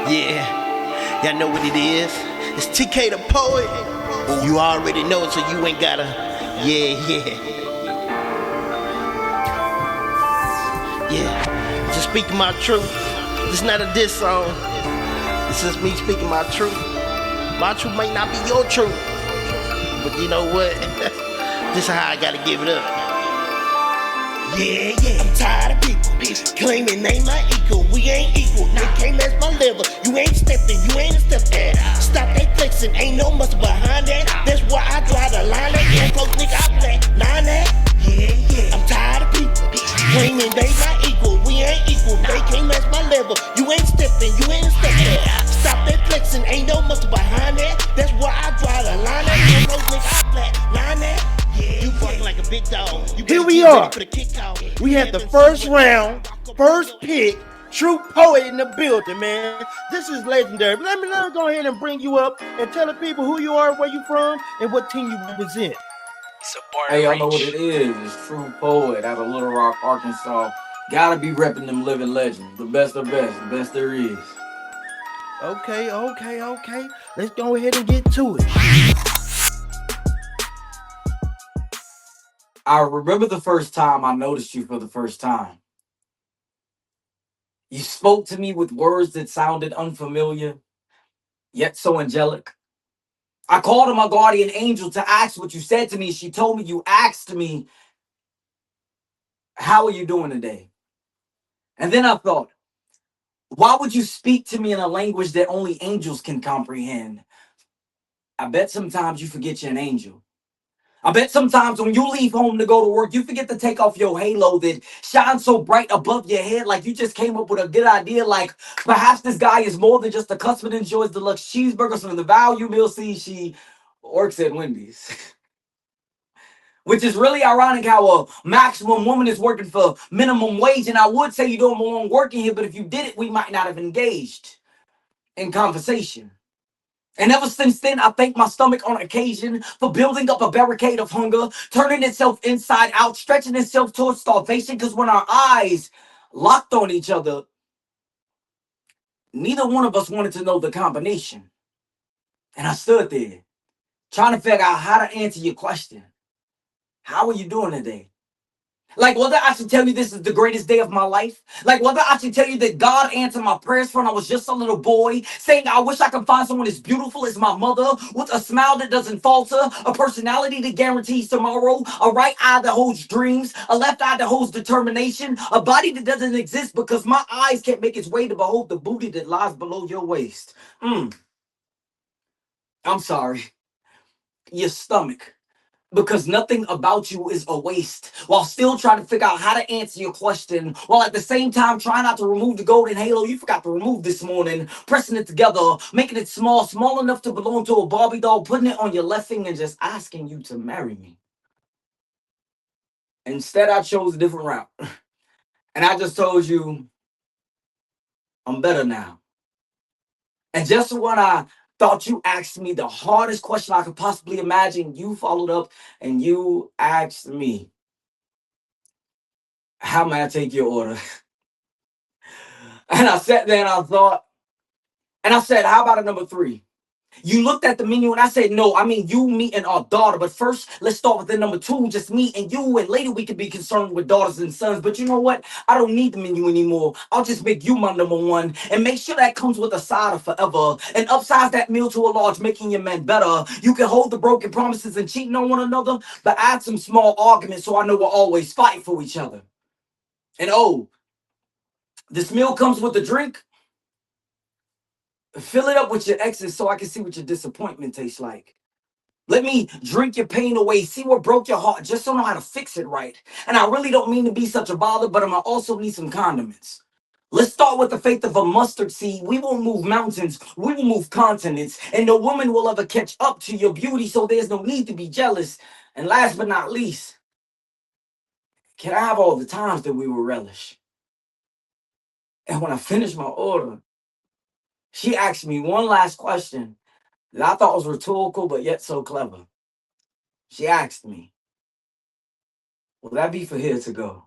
Yeah, y'all know what it is. It's TK the Poet. You already know, so you ain't gotta. Yeah. Just speaking my truth. This not a diss song. It's just me speaking my truth. My truth might not be your truth, but you know what? This is how I gotta give it up. Yeah, I'm tired of people claiming they my equal. We ain't equal, they can't match my level. You ain't stepping, you ain't a step that. Stop that flexing, ain't no muscle behind that. That's why I draw the line that yeah, close nigga, I play 9 that. Yeah, I'm tired of people claiming they my equal. We ain't equal, they can't match my level. You ain't stepping, you ain't a step that. Stop that flexing, ain't no muscle behind that. That's why I draw the line that yeah, close nigga, I play 9 that. You barking like a big dog. Here we are. We had the first round, first pick, true poet in the building, man. This is legendary. Let me go ahead and bring you up and tell the people who you are, where you from, and what team you represent. Hey, y'all know what it is. It's True Poet out of Little Rock, Arkansas. Gotta be repping them living legends. The best of best. The best there is. Okay. Let's go ahead and get to it. I remember the first time I noticed you for the first time. You spoke to me with words that sounded unfamiliar, yet so angelic. I called on my guardian angel to ask what you said to me. She told me you asked me, how are you doing today? And then I thought, why would you speak to me in a language that only angels can comprehend? I bet sometimes you forget you're an angel. I bet sometimes when you leave home to go to work, you forget to take off your halo that shines so bright above your head, like you just came up with a good idea. Like perhaps this guy is more than just a customer that enjoys deluxe cheeseburgers from the value meal. See, she works at Wendy's. Which is really ironic how a maximum woman is working for minimum wage. And I would say you don't belong working here, but if you did it, we might not have engaged in conversation. And ever since then, I thank my stomach on occasion for building up a barricade of hunger, turning itself inside out, stretching itself towards starvation. Because when our eyes locked on each other, neither one of us wanted to know the combination. And I stood there, trying to figure out how to answer your question. How are you doing today? Like whether I should tell you this is the greatest day of my life. Like whether I should tell you that God answered my prayers when I was just a little boy, saying I wish I could find someone as beautiful as my mother, with a smile that doesn't falter, a personality that guarantees tomorrow, a right eye that holds dreams, a left eye that holds determination, a body that doesn't exist because my eyes can't make its way to behold the booty that lies below your waist. I'm sorry. Your stomach. Because nothing about you is a waste, while still trying to figure out how to answer your question, while at the same time trying not to remove the golden halo you forgot to remove this morning, pressing it together, making it small enough to belong to a Barbie doll, putting it on your left finger and just asking you to marry me. Instead, I chose a different route. And I just told you, I'm better now. And just when I thought you asked me the hardest question I could possibly imagine, you followed up and you asked me, how may I take your order? And I sat there and I thought, and I said, how about a number 3? You looked at the menu and I said, no, I mean you, me, and our daughter. But first, let's start with the number 2, just me and you. And later we could be concerned with daughters and sons. But you know what? I don't need the menu anymore. I'll just make you my number 1 and make sure that comes with a side of forever. And upsize that meal to a large, making your men better. You can hold the broken promises and cheating on one another, but add some small arguments so I know we'll always fight for each other. And oh, this meal comes with a drink. Fill it up with your exes so I can see what your disappointment tastes like. Let me drink your pain away, see what broke your heart, just so I know how to fix it right. And I really don't mean to be such a bother, but I also need some condiments. Let's start with the faith of a mustard seed. We will move mountains, we will move continents, and no woman will ever catch up to your beauty, so there's no need to be jealous. And last but not least, can I have all the times that we will relish? And when I finish my order, she asked me one last question that I thought was rhetorical, but yet so clever. She asked me, will that be for here to go?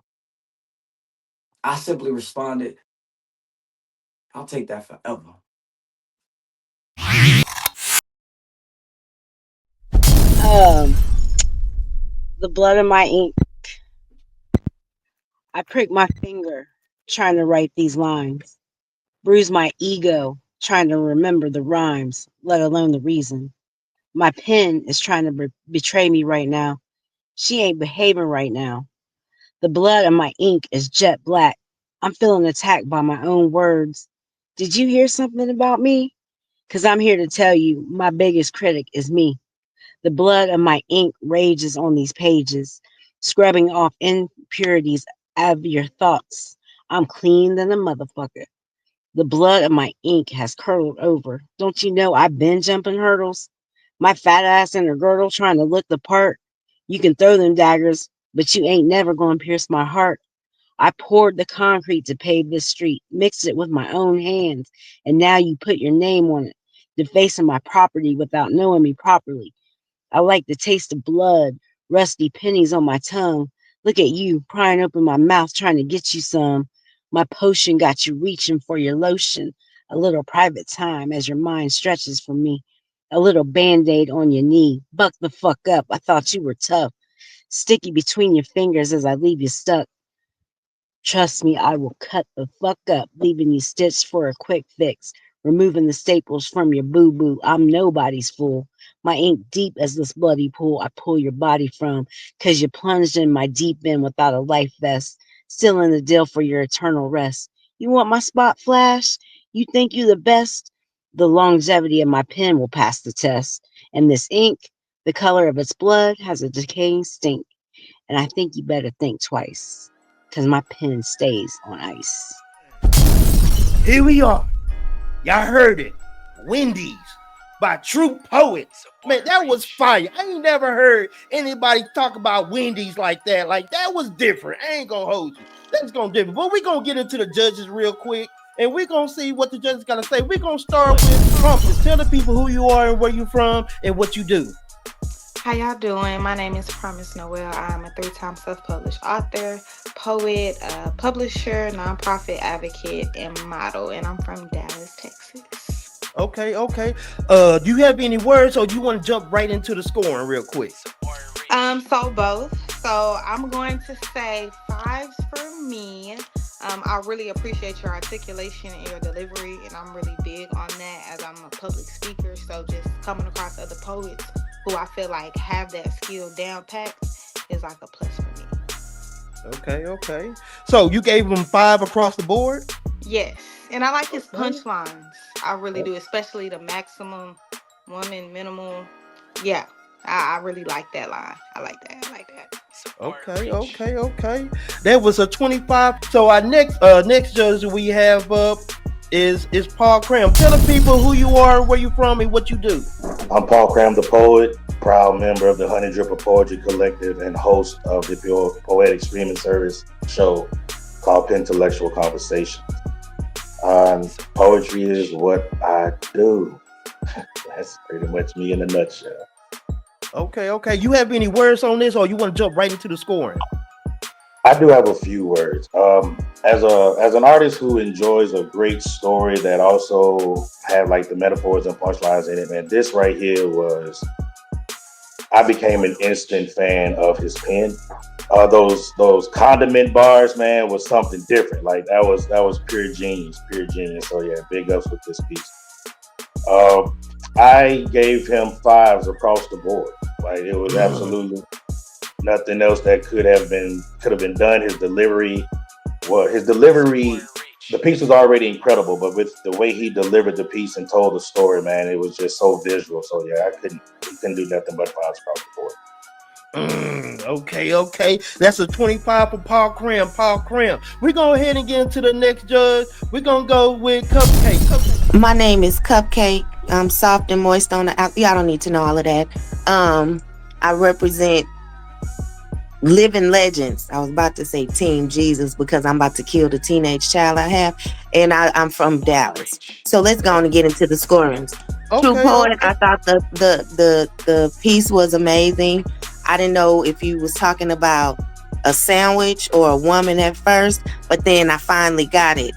I simply responded, I'll take that forever. Um, the blood in my ink. I prick my finger trying to write these lines. Bruise my ego trying to remember the rhymes, let alone the reason. My pen is trying to betray me right now. She ain't behaving right now. The blood in my ink is jet black. I'm feeling attacked by my own words. Did you hear something about me? Because I'm here to tell you my biggest critic is me. The blood of my ink rages on these pages, scrubbing off impurities out of your thoughts. I'm clean than a motherfucker. The blood of my ink has curdled over. Don't you know I've been jumping hurdles? My fat ass in a girdle trying to look the part. You can throw them daggers, but you ain't never going to pierce my heart. I poured the concrete to pave this street, mixed it with my own hands, and now you put your name on it, defacing my property without knowing me properly. I like the taste of blood, rusty pennies on my tongue. Look at you, prying open my mouth, trying to get you some. My potion got you reaching for your lotion. A little private time as your mind stretches for me. A little band-aid on your knee. Buck the fuck up. I thought you were tough. Sticky between your fingers as I leave you stuck. Trust me, I will cut the fuck up, leaving you stitched for a quick fix, removing the staples from your boo-boo. I'm nobody's fool. My ink deep as this bloody pool I pull your body from, 'cause you plunged in my deep end without a life vest, still in the deal for your eternal rest. You want my spot flash? You think you the best? The longevity of my pen will pass the test, and this ink, the color of its blood, has a decaying stink. And I think you better think twice, 'cause my pen stays on ice. Here we are. Y'all heard it. Wendy's by True Poets. Man, that was fire. I ain't never heard anybody talk about Wendy's like that. Like, that was different. I ain't gonna hold you. That's gonna different. But we're gonna get into the judges real quick. And we're gonna see what the judges gotta say. We're gonna start with Trumpets. Tell the people who you are and where you from and what you do. How y'all doing? My name is Promise Noel. I'm a 3-time self-published author, poet, publisher, nonprofit advocate, and model. And I'm from Dallas, Texas. Okay. Do you have any words or do you want to jump right into the scoring real quick? So both. So I'm going to say 5s for me. I really appreciate your articulation and your delivery, and I'm really big on that as I'm a public speaker. So just coming across other poets who I feel like have that skill down packed is like a plus for me. Okay. So you gave him 5 across the board? Yes, and I like his punchlines. I really do, especially the maximum woman minimum. Yeah, I really like that line. I like that. Okay. That was a 25. So our next judge we have up is Paul Cram. Tell the people who you are, where you from, and what you do. I'm Paul Cram, the poet, proud member of the Honey Dripper Poetry Collective and host of the Poetic Streaming Service show called Pentellectual Conversation. Poetry is what I do. That's pretty much me in a nutshell. Okay. You have any words on this, or you want to jump right into the scoring? I do have a few words. As an artist who enjoys a great story that also had like the metaphors and punchlines in it, man, this right here was. I became an instant fan of his pen. Those condiment bars, man, was something different. Like that was pure genius. So yeah, big ups with this piece. I gave him 5s across the board. Like it was absolutely nothing else that could have been done. His delivery, the piece was already incredible, but with the way he delivered the piece and told the story, man, it was just so visual. So yeah, he couldn't do nothing but 5s across the board. Okay. That's a 25 for Paul Cram. We're going ahead and get into the next judge. We're going to go with Cupcake. My name is Cupcake. I'm soft and moist on the out. Y'all don't need to know all of that. I represent living legends. I was about to say Team Jesus because I'm about to kill the teenage child I have. And I'm from Dallas. So let's go on and get into the scorings. True Poet, I thought the piece was amazing. I didn't know if you was talking about a sandwich or a woman at first, but then I finally got it.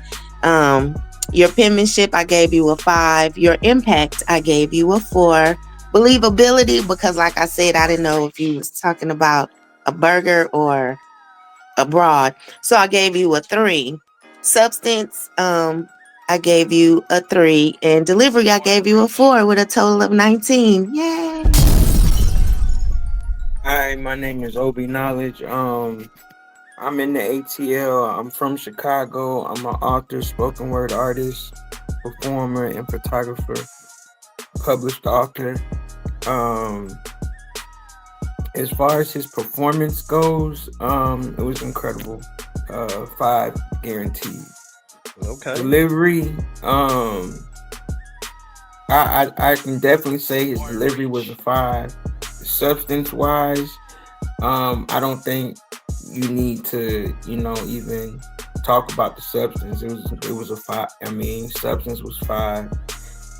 Your penmanship, I gave you a 5. Your impact, I gave you a 4. Believability, because like I said, I didn't know if you was talking about a burger or abroad. So I gave you a 3. Substance, I gave you a 3. And delivery, I gave you a 4 with a total of 19. Yay! Hi, my name is Obi Knowledge. I'm in the ATL. I'm from Chicago. I'm an author, spoken word artist, performer, and photographer. Published author. Um, as far as his performance goes, it was incredible. 5 guaranteed. Okay. Delivery, I can definitely say his delivery was a 5. Substance wise, I don't think you need to, even talk about the substance. It was a 5. I mean, substance was 5.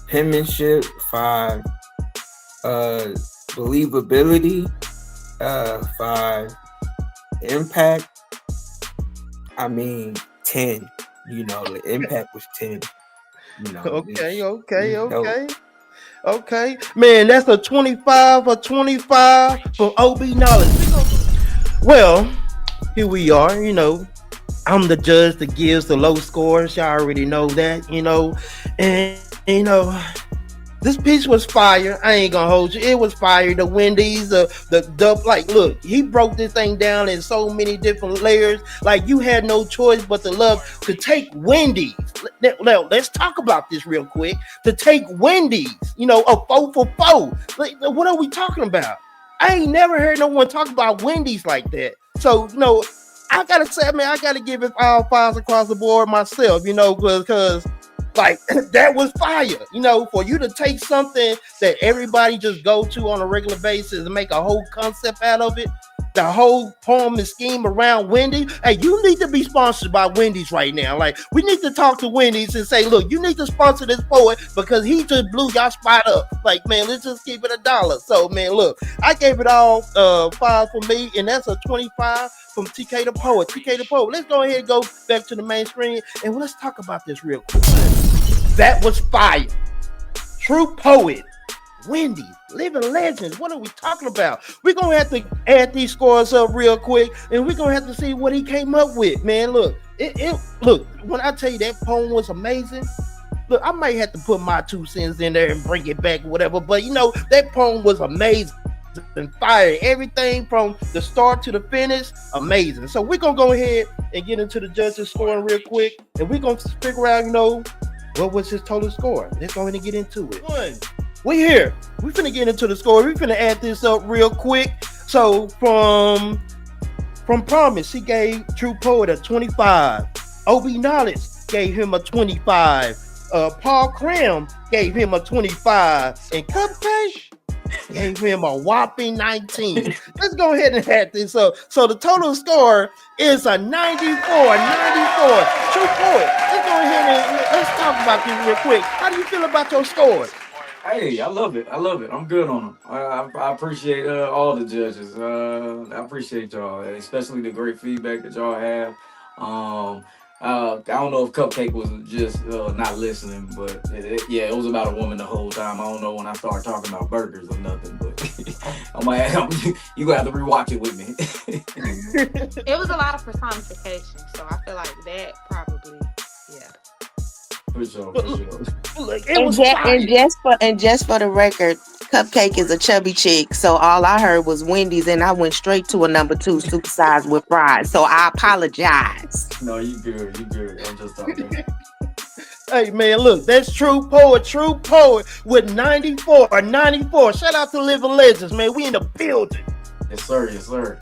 Penmanship 5. Believability 5. Impact, I mean 10. The impact was 10. Okay, It's dope. okay. Man, that's a 25 or 25 from OB Knowledge. Well, here we are, I'm the judge that gives the low scores. Y'all already know that, and this piece was fire. I ain't gonna hold you. It was fire. The Wendy's, the like, look, he broke this thing down in so many different layers. Like, you had no choice but to love to take Wendy's. Let's talk about this real quick. To take Wendy's, a 4 for 4. Like, what are we talking about? I ain't never heard no one talk about Wendy's like that. So, I gotta say, man, I gotta give it all 5s across the board myself, because like that was fire, for you to take something that everybody just go to on a regular basis and make a whole concept out of it. The whole poem and scheme around Wendy's. Hey, you need to be sponsored by Wendy's right now. Like, we need to talk to Wendy's and say, look, you need to sponsor this poet because he just blew y'all spot up. Like, man, let's just keep it $1. So, man, look, I gave it all 5 for me, and that's a 25 from TK the Poet. TK the Poet. Let's go ahead and go back to the main screen and let's talk about this real quick. That was fire. True poet. Wendy's, living legends. What are we talking about? We're gonna have to add these scores up real quick, and we're gonna have to see what he came up with. Man, look, look. When I tell you that poem was amazing, look, I might have to put my 2 cents in there and bring it back, whatever. But that poem was amazing and fire. Everything from the start to the finish, amazing. So we're gonna go ahead and get into the judges scoring real quick, and we're gonna figure out, what was his total score. Let's go ahead and get into it. We here. We finna get into the score. We finna add this up real quick. So from Promise, he gave True Poet a 25. OB Knowledge gave him a 25. Paul Cram gave him a 25. And Cupcake gave him a whopping 19. Let's go ahead and add this up. So the total score is a 94. True Poet. Let's go ahead and let's talk about this real quick. How do you feel about your scores? Hey, I love it. I'm good on them. I appreciate all the judges. I appreciate y'all, especially the great feedback that y'all have. I don't know if Cupcake was just not listening, but yeah, it was about a woman the whole time. I don't know when I started talking about burgers or nothing, but you gonna have to rewatch it with me. It was a lot of personification, so I feel like that probably, yeah. For sure. Look, it was And just for the record, Cupcake is a chubby chick, so all I heard was Wendy's, and I went straight to a number 2 supersized with fries. So I apologize. No, you good. I'm just talking. Hey, man, look, that's True Poet with 94. 94. Shout out to Living Legends, man. We in the building. Yes, sir.